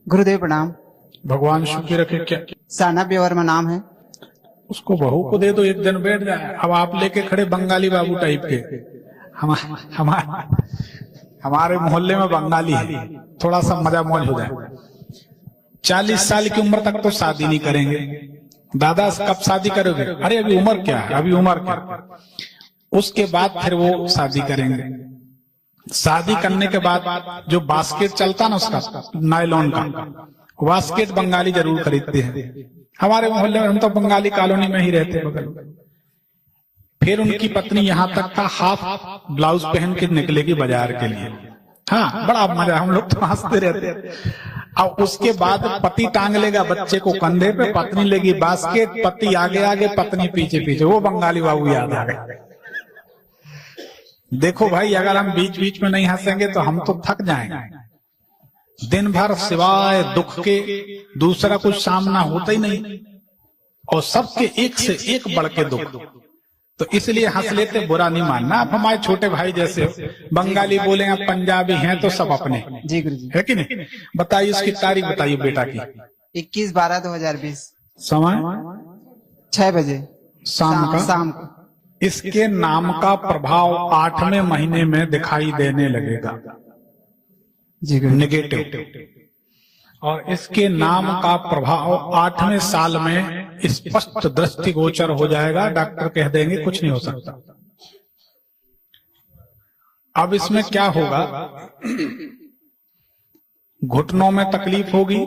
गुरुदेव प्रणाम। भगवान सुखी रखे। क्या सानव्य वर्मा नाम है। उसको बहू को दे दो, एक दिन बैठ जाए। अब आप लेके खड़े बंगाली बाबू टाइप के। हमारे मोहल्ले में बंगाली है, थोड़ा सा मजा मौज हो जाए। 40 साल की उम्र तक तो शादी नहीं करेंगे। दादा कब शादी करोगे? अरे अभी उम्र क्या है, अभी उम्र क्या। उसके बाद फिर वो शादी करेंगे। शादी करने के बाद जो बास्केट चलता ना उसका नायलॉन का, बास्केट बंगाली जरूर खरीदते हैं। हमारे मोहल्ले में, हम तो बंगाली कॉलोनी में ही रहते हैं बगल में। फिर उनकी पत्नी यहाँ तक का हाफ ब्लाउज पहन के निकलेगी बाजार के लिए। हाँ, बड़ा मजा, हम लोग तो हंसते रहते हैं। और उसके बाद पति टांग लेगा बच्चे को कंधे पे, पत्नी लेगी बास्केट, पति आगे आगे पत्नी पीछे पीछे। वो बंगाली बाबू याद आ गए। देखो भाई, अगर हम बीच बीच में नहीं हंसेंगे तो हम तो थक जाएंगे। दिन भर सिवाय दुख के दूसरा कुछ सामना होता ही नहीं, और सबके एक से एक बढ़ के दुख। तो इसलिए हंस लेते, बुरा नहीं मानना। आप हमारे छोटे भाई जैसे हो, बंगाली बोले आप पंजाबी हैं तो सब अपने। जी गुरुजी। है कि नहीं? बताइए उसकी तारीख बताइए बेटा की। 21/12/2020 समय 6 बजे शाम को। इसके नाम का प्रभाव 8वें महीने में दिखाई देने लगेगा, जी गुरुजी। नेगेटिव। और इसके नाम का प्रभाव 8वें साल में स्पष्ट दृष्टिगोचर हो जाएगा। डॉक्टर कह देंगे कुछ नहीं हो सकता। अब इसमें क्या होगा? घुटनों में तकलीफ होगी,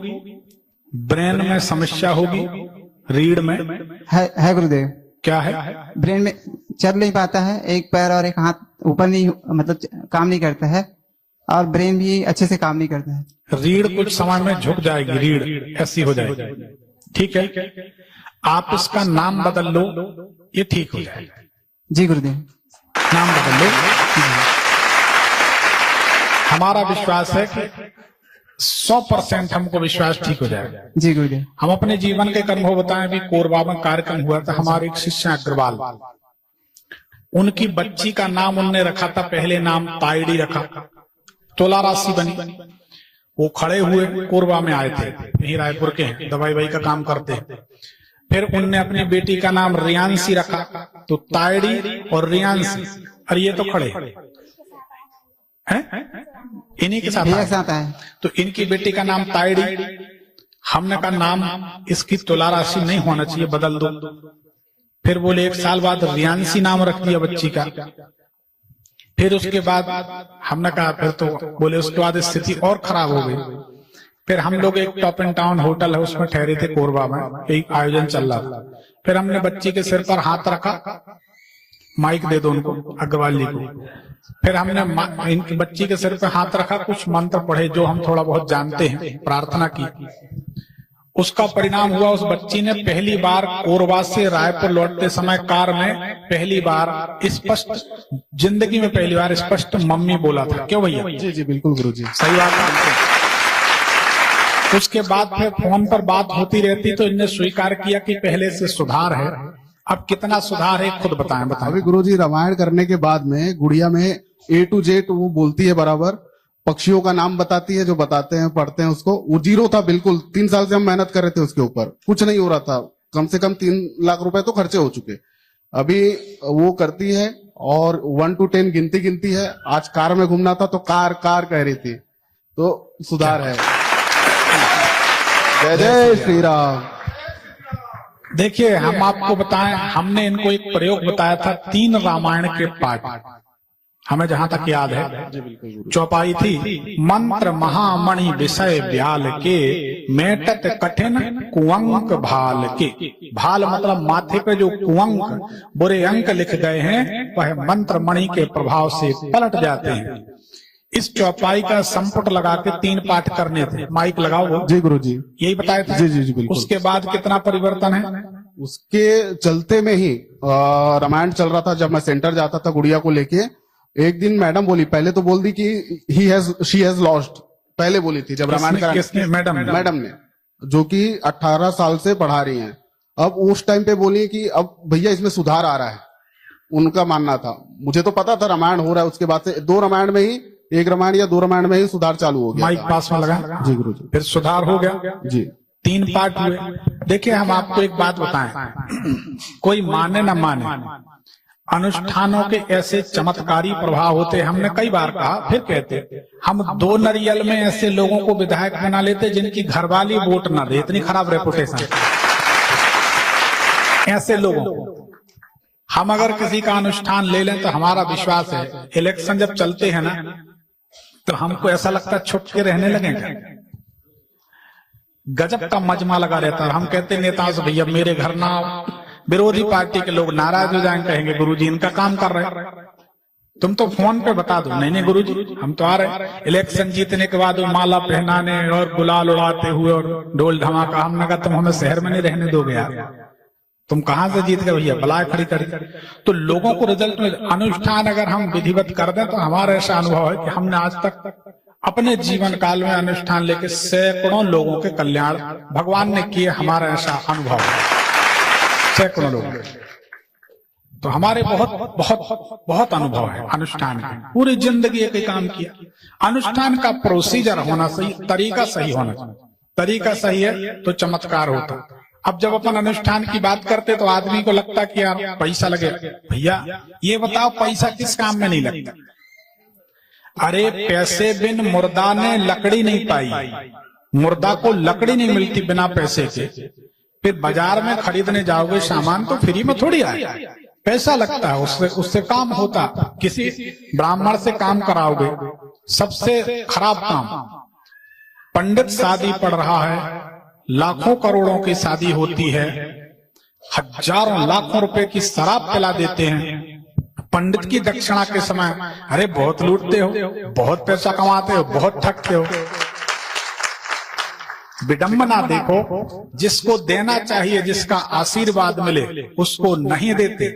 ब्रेन में समस्या होगी, रीढ़ में है गुरुदेव। क्या है? ब्रेन में चल नहीं पाता है, एक पैर और एक हाथ ऊपर नहीं, मतलब काम नहीं करता है, और ब्रेन भी अच्छे से काम नहीं करता है। रीढ़ कुछ समय में झुक जाएगी, रीढ़ ऐसी हो जाएगी। ठीक है, आप इसका नाम बदल लो, ये ठीक हो जाएगा। जी गुरुदेव। नाम बदल लो। हमारा विश्वास है कि 100% हमको विश्वास ठीक हो जाएगा। जी गुरुदेव। हम अपने जीवन के कर्म को बताएं। अभी कोरबा में कार्यक्रम हुआ था, हमारे एक शिष्य अग्रवाल, उनकी बच्ची का नाम उनने रखा था, पहले नाम तायड़ी रखा, तुला राशि बनी। वो खड़े हुए, कोरबा में आए थे, यही रायपुर के हैं, दवाई वाई का काम करते हैं। फिर उनने अपनी बेटी का नाम रियांशी रखा, तो तायड़ी और रियांशी, और ये तो खड़े हैं, इन्हीं के साथ है। तो इनकी बेटी का नाम तायड़ी। हमने कहा नाम इसकी तुला राशि नहीं होना चाहिए, बदल दो। फिर बोले 1 साल बाद रियांशी नाम रख दिया बच्ची का। फिर उसके बाद हमने कहा, फिर तो बोले उसके बाद स्थिति और खराब हो गई। फिर हम लोग एक टॉप एंड टाउन होटल है उसमें ठहरे थे कोरबा में, एक आयोजन चल रहा था। फिर हमने बच्ची के सिर पर हाथ रखा, माइक दे दो उनको, अग्रवाल जी को। फिर हमने इनकी बच्ची के सिर पर हाथ रखा, कुछ मंत्र पढ़े जो हम थोड़ा बहुत जानते हैं, प्रार्थना की। उसका परिणाम हुआ, उस बच्ची ने पहली बार कोरबा से रायपुर लौटते समय कार में पहली बार स्पष्ट, जिंदगी में पहली बार स्पष्ट मम्मी बोला था। क्यों भैया? जी जी बिल्कुल गुरुजी, सही बात है। उसके बाद फिर फोन पर बात होती रहती, तो इनने स्वीकार किया कि पहले से सुधार है। अब कितना सुधार है खुद बताएं। अभी गुरुजी रामायण करने के बाद में गुड़िया में A to Z वो बोलती है बराबर, पक्षियों का नाम बताती है, जो बताते हैं पढ़ते हैं उसको। वो 0 था बिल्कुल। 3 साल से हम मेहनत कर रहे थे उसके ऊपर, कुछ नहीं हो रहा था। कम से कम 3 लाख रुपए तो खर्चे हो चुके। अभी वो करती है और 1 to 10 गिनती है। आज कार में घूमना था तो कार कह रही थी, तो सुधार है। जय जय श्री राम। देखिए, हम आपको बताएं, हमने इनको एक प्रयोग बताया था, 3 रामायण के पाठ, हमें जहां तक याद है। चौपाई थी, मंत्र महामणि विषय ब्याल के, मेटत कठिन कुअंक भाल के। भाल मतलब माथे पे जो कुअंक, बुरे अंक लिख गए हैं, वह मंत्र मणि के प्रभाव से पलट जाते हैं। इस चौपाई का संपुट लगा के 3 पाठ करने थे। माइक लगाओ वो। जी गुरुजी, यही बताया था। जी जी जी बिल्कुल। उसके बाद कितना परिवर्तन है? उसके चलते में ही रामायण चल रहा था, जब मैं सेंटर जाता था गुड़िया को लेके, एक दिन मैडम बोली, पहले तो बोल दी कि शी हैज लॉस्ट, पहले बोली थी जब रामायण करा। किसने? मैडम ने, जो कि 18 साल से पढ़ा रही हैं। अब उस टाइम पे बोली कि अब भैया इसमें सुधार आ रहा है, उनका मानना था। मुझे तो पता था रामायण हो रहा है, उसके बाद से 2 रामायण में ही 1 रामायण या 2 रामायण में ही सुधार चालू हो गया माइक पास में लगा जी गुरु जी। फिर सुधार हो गया। जी 3 पार्ट हुए। देखिए हम आपको एक बात बताएं, कोई माने न माने, अनुष्ठानों के ऐसे चमत्कारी प्रभाव होते। हमने कई बार कहा, फिर कहते, हम 2 नरियल में ऐसे लोगों को विधायक बना लेते जिनकी घरवाली वोट ना दे, इतनी खराब रेपुटेशन। ऐसे लोगों को हम अगर किसी का अनुष्ठान ले लें तो हमारा विश्वास है, इलेक्शन जब चलते हैं ना तो हमको ऐसा लगता है छुप के रहने लगेगा। गजब का मजमा लगा रहता है। हम कहते नेताओं से, भैया मेरे घर ना, विरोधी पार्टी के लोग नाराज हो जाएंगे, कहेंगे गुरुजी इनका काम कर रहे हैं, तुम तो फोन पे बता दो। नहीं नहीं गुरुजी हम तो आ रहे हैं। इलेक्शन जीतने के बाद वो माला पहनाने और गुलाल उड़ाते हुए और ढोल धमाका। हमने कहा तुम हमें शहर में नहीं रहने दोगे यार, तुम कहां से जीत गए भैया, बलाय खड़ी करी। तो लोगों को रिजल्ट में, अनुष्ठान अगर हम विधिवत कर दें तो हमारा ऐसा अनुभव है कि हमने आज तक अपने जीवन काल में अनुष्ठान लेके सैकड़ों लोगों के कल्याण भगवान ने किए। हमारा ऐसा अनुभव है, सैकड़ों लोग। तो हमारे बहुत बहुत बहुत अनुभव है अनुष्ठान के। पूरी जिंदगी एक ही काम किया। अनुष्ठान का प्रोसीजर होना सही, तरीका सही होना चाहिए। तरीका सही है तो चमत्कार होता। अब जब अपन अनुष्ठान की बात करते तो आदमी को लगता कि यार पैसा लगे। भैया ये बताओ पैसा किस काम में नहीं लगता? अरे पैसे बिन मुर्दा ने लकड़ी नहीं पाई, मुर्दा को लकड़ी नहीं मिलती बिना पैसे के। फिर बाजार में खरीदने जाओगे सामान तो फ्री में थोड़ी आए, पैसा लगता है, उससे काम होता। किसी ब्राह्मण से काम कराओगे, सबसे खराब काम, पंडित शादी पढ़ रहा है, लाखों करोड़ों की शादी होती है, हजारों लाखों रुपए की शराब पिला देते हैं। पंडित की दक्षिणा के समय अरे बहुत लूटते हो, बहुत पैसा कमाते हो, बहुत ठगते हो। विडंबना देखो, जिसको देना चाहिए, जिसका आशीर्वाद मिले, उसको नहीं देते,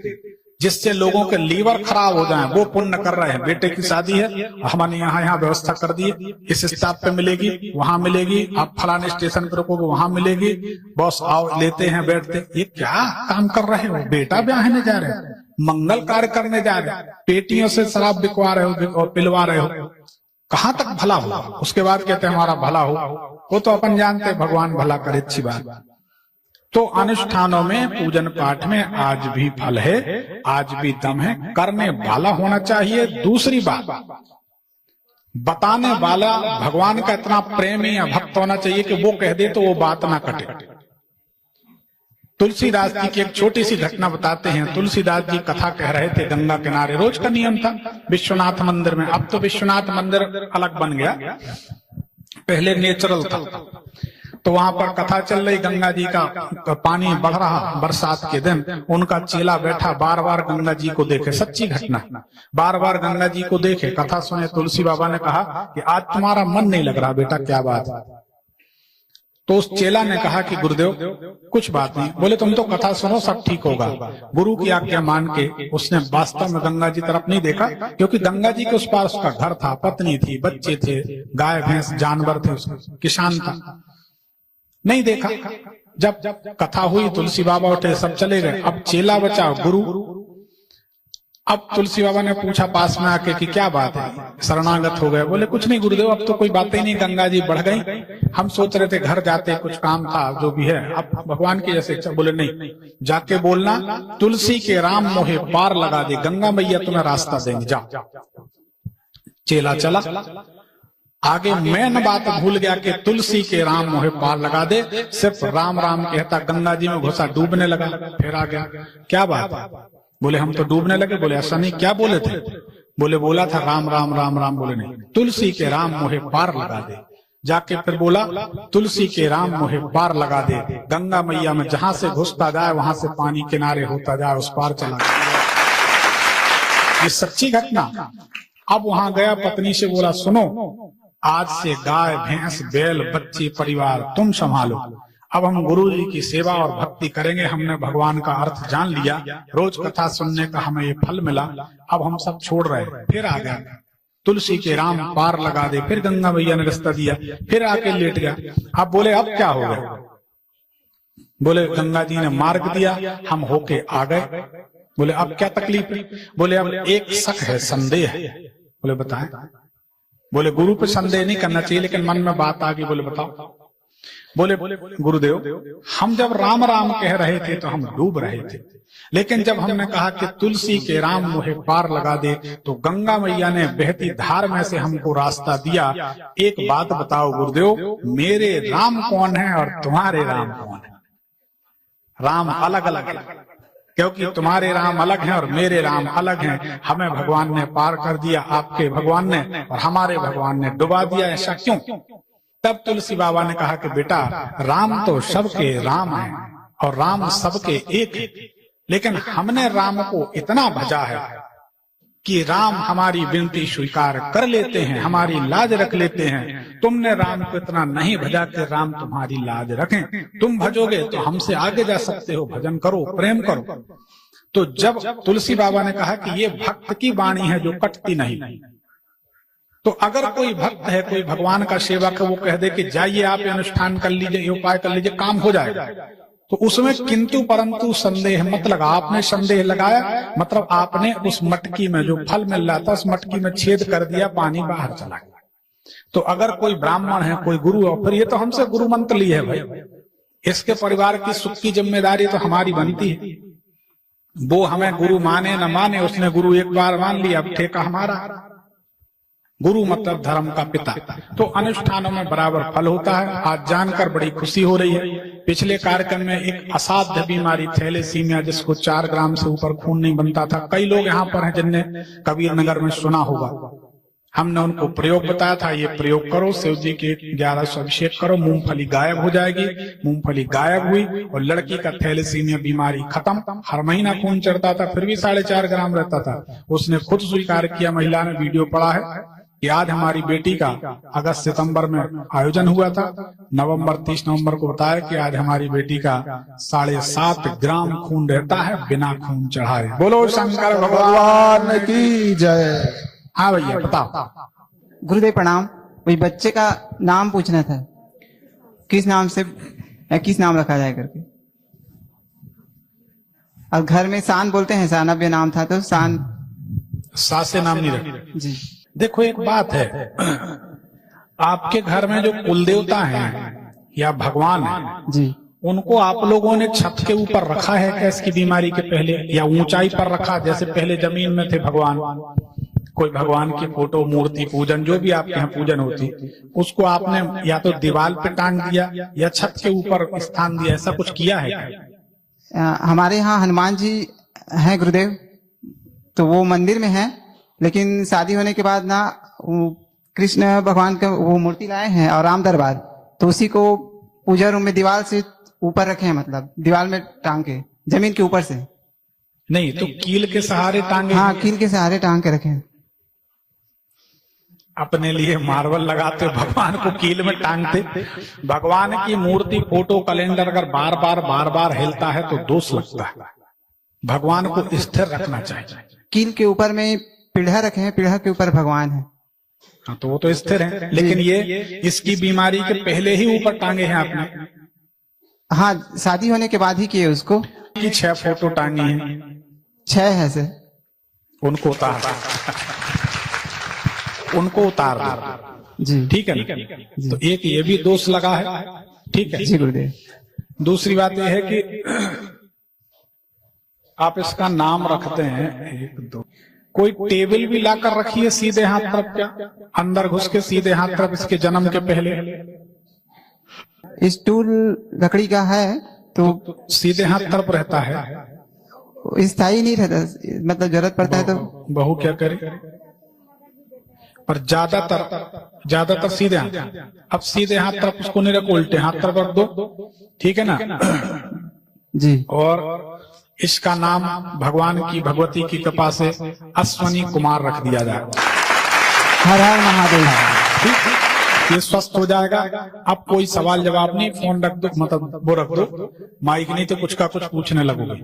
जिससे लोगों के लीवर खराब हो जाएं, वो पुण्य कर रहे हैं। बेटे की शादी है, हमने यहाँ व्यवस्था कर दी, इस स्टाफ पे मिलेगी, वहां मिलेगी, आप फलाने स्टेशन पर रुकोगे वहां मिलेगी, बॉस आओ लेते हैं बैठते। ये क्या काम कर रहे हो? बेटा ब्याहने जा रहे हो, मंगल कार्य करने जा रहे हो, पेटियों से शराब बिकवा रहे हो और पिलवा रहे हो, कहां तक भला हो? उसके बाद कहते हैं हमारा भला हो। वो तो अपन जानते भगवान भला करे, अच्छी बात। तो अनुष्ठानों में, पूजन पाठ में आज भी फल है, आज भी दम है, करने वाला होना चाहिए। दूसरी बात, बताने वाला भगवान का इतना प्रेमी या भक्त होना चाहिए कि वो कह दे तो वो बात ना कटे। तुलसीदास जी की एक छोटी सी घटना बताते हैं। तुलसीदास जी कथा कह रहे थे गंगा किनारे, रोज का नियम था, विश्वनाथ मंदिर में। अब तो विश्वनाथ मंदिर अलग बन गया, पहले नेचुरल था। तो वहां पर कथा चल रही, गंगा जी का पानी बढ़ रहा, बरसात के दिन उनका चेला बैठा, बार बार गंगा जी को देखे, सच्ची घटना, बार बार गंगा जी को देखे, कथा सुने। तुलसी बाबा ने कहा कि आज तुम्हारा मन नहीं लग रहा बेटा, क्या बात है? तो उस चेला ने कहा कि गुरुदेव कुछ बात नहीं। बोले तुम तो कथा सुनो, सब ठीक होगा। गुरु की आज्ञा मान के उसने वास्तव में गंगा जी तरफ नहीं देखा, क्योंकि गंगा जी के उस पार उसका घर था, पत्नी थी, बच्चे थे, गाय भैंस जानवर थे, उसका किसान था, नहीं देखा। जब कथा हुई, तुलसी बाबा उठे, सब चले गए। अब चेला बचा, गुरु। अब तुलसी बाबा ने पूछा पास में आके कि क्या बात है, शरणागत हो गए? बोले कुछ नहीं गुरुदेव, अब तो कोई बातें नहीं, गंगा जी बढ़ गई, हम सोच रहे थे घर जाते, कुछ काम था, जो भी है, अब भगवान की जैसे इच्छा। बोले नहीं, जाके बोलना तुलसी के राम मोहे पार लगा दे, गंगा मैया तुम्हें रास्ता देंगे, जाओ। चेला चला आगे। मैन बात भूल गया कि तुलसी के राम मोहे पार लगा दे, सिर्फ राम राम कहता, गंगा जी में घुसा, डूबने लगा। फिर आ गया, क्या बात है? बोले हम तो डूबने लगे। बोले ऐसा नहीं, क्या बोले थे? बोले बोला था राम राम राम राम। बोले नहीं, तुलसी के राम मोहे पार लगा दे। जाके फिर बोला तुलसी के राम मोहे पार लगा दे, गंगा मैया में जहां से घुसता जाए वहां से पानी किनारे होता जाए, उस पार चला गया। ये सच्ची घटना। अब वहां गया, पत्नी से बोला सुनो, आज से गाय भैंस बैल बच्चे परिवार तुम संभालो, अब हम गुरु जी की सेवा और भक्ति करेंगे, हमने भगवान का अर्थ जान लिया, रोज कथा सुनने का हमें ये फल मिला, अब हम सब छोड़ रहे हैं। फिर आ गया, तुलसी के राम पार लगा दे, फिर गंगा मैया ने रास्ता दिया, फिर आके लेट गया। अब बोले अब क्या हो गया? बोले गंगा जी ने मार्ग दिया, हम होके आ गए। बोले अब क्या तकलीफ है? बोले अब एक शक है, संदेह है। बोले बताएं। बोले गुरु पे संदेह नहीं करना चाहिए, लेकिन मन में बात आ गई। बोले बताओ। बोले गुरुदेव, हम जब राम राम कह रहे थे तो हम डूब रहे थे, लेकिन जब हमने कहा कि तुलसी के राम मुहे पार लगा दे, तो गंगा मैया ने बहती धार में से हमको रास्ता दिया। एक बात बताओ गुरुदेव, मेरे राम कौन है और तुम्हारे राम कौन है? राम अलग अलग है, क्योंकि तुम्हारे राम अलग हैं और मेरे राम अलग हैं। हमें भगवान ने पार कर दिया, आपके भगवान ने, और हमारे भगवान ने डुबा दिया। ऐसा क्यों? तब तुलसी बाबा ने कहा कि बेटा, राम तो सबके राम है और राम सबके एक है, लेकिन हमने राम को इतना भजा है कि राम हमारी विनती स्वीकार कर लेते हैं, हमारी लाज रख लेते हैं। तुमने राम को इतना नहीं भजा कि राम तुम्हारी लाज रखें। तुम भजोगे तो हमसे आगे जा सकते हो, भजन करो, प्रेम करो। तो जब तुलसी बाबा ने कहा कि ये भक्त की वाणी है जो कटती नहीं, तो अगर कोई भक्त है, कोई भगवान का सेवक है, वो कह दे कि जाइए आप ये अनुष्ठान कर लीजिए, ये उपाय कर लीजिए, काम हो जाएगा, तो उसमें किंतु परंतु संदेह मत लगा। आपने संदेह लगाया मतलब आपने उस मटकी में जो फल मिल रहा था, उस मटकी में छेद कर दिया, पानी बाहर चला गया। तो अगर कोई ब्राह्मण है, कोई गुरु, और फिर ये तो हमसे गुरु मंत्र ली है भाई, इसके परिवार की सुख की जिम्मेदारी तो हमारी बनती है। वो हमें गुरु माने न माने, उसने गुरु एक बार मान लिया, अब ठेका हमारा। गुरु मतलब धर्म का पिता। तो अनुष्ठानों में बराबर फल होता है। आज जानकर बड़ी खुशी हो रही है, पिछले कार्यक्रम में एक असाध्य बीमारी थैलेसीमिया, जिसको 4 ग्राम से ऊपर खून नहीं बनता था, कई लोग यहाँ पर हैं जिनने कबीर नगर में सुना होगा। हमने उनको प्रयोग बताया था, ये प्रयोग करो, शिव जी के 1100 अभिषेक करो, मूंगफली गायब हो जाएगी। मूंगफली गायब हुई और लड़की का थैलेसीमिया बीमारी खत्म। हर महीना खून चढ़ता था, फिर भी 4.5 ग्राम रहता था। उसने खुद स्वीकार किया, महिला ने वीडियो पड़ा है कि आज हमारी बेटी का अगस्त सितंबर में आयोजन हुआ था, 30 नवंबर को बताया कि आज हमारी बेटी का 7.5 ग्राम खून रहता है बिना खून चढ़ाए। बोलो शंकर भगवान की जय। हाँ भैया बताओ। गुरुदेव प्रणाम। वही बच्चे का नाम पूछना था, किस नाम से किस नाम रखा जाए करके। और घर में शान बोलते हैं, शानव्य नाम था तो शान, सासे नाम नहीं रखे जी। देखो एक बात है, आपके घर में जो कुल देवता हैं या भगवान है जी, उनको आप लोगों ने छत के ऊपर रखा है क्या इसकी बीमारी के पहले, या ऊंचाई पर रखा? जैसे पहले जमीन में थे भगवान, कोई भगवान की फोटो, मूर्ति पूजन, जो भी आपके यहाँ पूजन होती, उसको आपने या तो दीवार पे टांग दिया या छत के ऊपर स्थान दिया, ऐसा कुछ किया है क्या? हमारे यहाँ हनुमान जी हैं गुरुदेव, तो वो मंदिर में है, लेकिन शादी होने के बाद ना कृष्ण भगवान का वो मूर्ति लाए हैं और राम दरबार, तो उसी को पूजा रूम में दीवार से ऊपर रखे हैं, मतलब दीवार में टांग के, जमीन के ऊपर से नहीं तो कील के सहारे टांगे? हाँ, कील के सहारे टांग के रखे हैं। अपने लिए मार्बल लगाते, भगवान को कील में टांगते। भगवान की मूर्ति, फोटो, कैलेंडर अगर बार बार हिलता है तो दोष लगता है। भगवान को स्थिर रखना चाहिए। कील के ऊपर में पीढ़ा रखे हैं, पीढ़ा के ऊपर भगवान है। हाँ तो वो तो स्थिर है, लेकिन ये इसकी बीमारी के पहले ही ऊपर टांगे हैं आपने? हाँ, शादी होने के बाद ही किए उसको। कि 6 फोटो टांगी हैं? 6 है सर। उनको उतार दो जी, ठीक है ना? तो एक ये भी दोष लगा है, ठीक है जी गुरुदेव। दूसरी बात यह है कि आप इसका नाम रखते हैं, 1 2, कोई टेबल भी लाकर रखिए सीधे हाथ तरफ, क्या अंदर घुस के सीधे हाथ तरफ, इसके जन्म के पहले स्टूल लकड़ी का है तो सीधे हाथ तरफ रहता है, स्थायी नहीं रहता, मतलब जरूरत पड़ता है तो। बहू क्या करे? पर ज्यादातर सीधे हाथ। अब सीधे हाथ तरफ उसको नहीं रखो, उल्टे हाथ तरफ रख दो, ठीक है ना? जी। और इसका नाम भगवान की, भगवती की कृपा से अश्वनी कुमार रख दिया जाए। हर हर महादेव। ठीक, ये स्वस्थ हो जाएगा। अब कोई सवाल जवाब नहीं, फोन रख दो, मतलब वो रख दो, माइक नहीं तो कुछ का कुछ पूछने लगोगे।